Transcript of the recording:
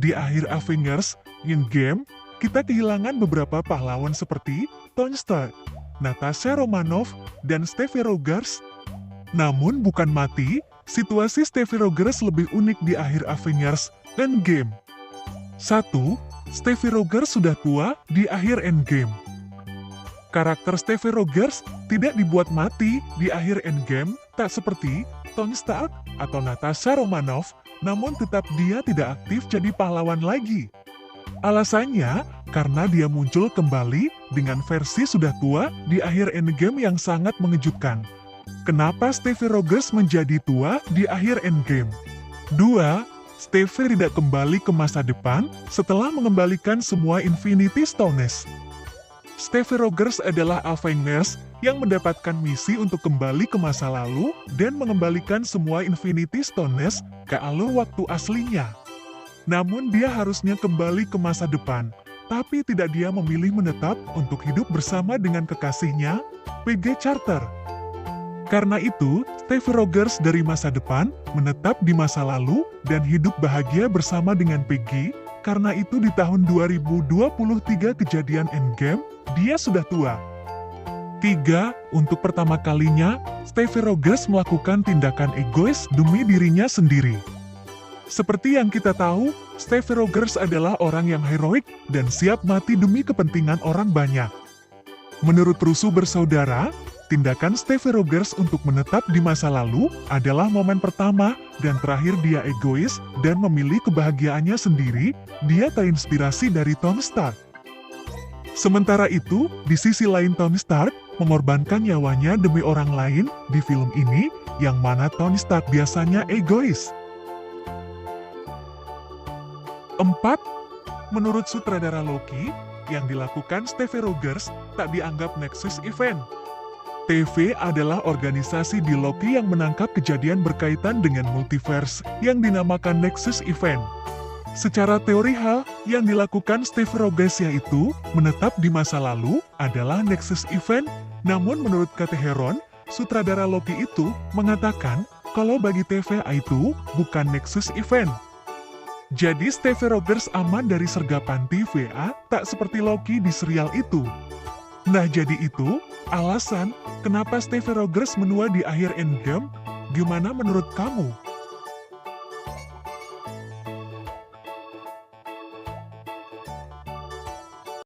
di akhir Avengers Endgame, kita kehilangan beberapa pahlawan seperti Tony Stark, Natasha Romanoff, dan Steve Rogers. Namun bukan mati, situasi Steve Rogers lebih unik di akhir Avengers Endgame. 1. Steve Rogers sudah tua di akhir Endgame. Karakter Steve Rogers tidak dibuat mati di akhir Endgame, tak seperti Tony Stark atau Natasha Romanoff, namun tetap dia tidak aktif jadi pahlawan lagi. Alasannya, karena dia muncul kembali dengan versi sudah tua di akhir Endgame yang sangat mengejutkan. Kenapa Steve Rogers menjadi tua di akhir Endgame? 2. Steve tidak kembali ke masa depan setelah mengembalikan semua Infinity Stones. Steve Rogers adalah Avengers yang mendapatkan misi untuk kembali ke masa lalu dan mengembalikan semua Infinity Stones ke alur waktu aslinya. Namun dia harusnya kembali ke masa depan, tapi tidak, dia memilih menetap untuk hidup bersama dengan kekasihnya, Peggy Carter. Karena itu, Steve Rogers dari masa depan menetap di masa lalu dan hidup bahagia bersama dengan Peggy. Karena itu di tahun 2023 kejadian Endgame, dia sudah tua. 3. Untuk pertama kalinya, Steve Rogers melakukan tindakan egois demi dirinya sendiri. Seperti yang kita tahu, Steve Rogers adalah orang yang heroik dan siap mati demi kepentingan orang banyak. Menurut Rusuh Bersaudara, tindakan Steve Rogers untuk menetap di masa lalu adalah momen pertama dan terakhir dia egois dan memilih kebahagiaannya sendiri. Dia terinspirasi dari Tony Stark. Sementara itu, di sisi lain Tony Stark mengorbankan nyawanya demi orang lain di film ini, yang mana Tony Stark biasanya egois. 4. Menurut sutradara Loki, yang dilakukan Steve Rogers tak dianggap Nexus Event. TV adalah organisasi di Loki yang menangkap kejadian berkaitan dengan multiverse yang dinamakan Nexus Event. Secara teori hal yang dilakukan Steve Rogers yaitu menetap di masa lalu adalah Nexus Event, namun menurut Kate Herron, sutradara Loki itu mengatakan kalau bagi TVA itu bukan Nexus Event. Jadi Steve Rogers aman dari sergapan TVA, tak seperti Loki di serial itu. Nah jadi itu alasan kenapa Steve Rogers menua di akhir Endgame. Gimana menurut kamu?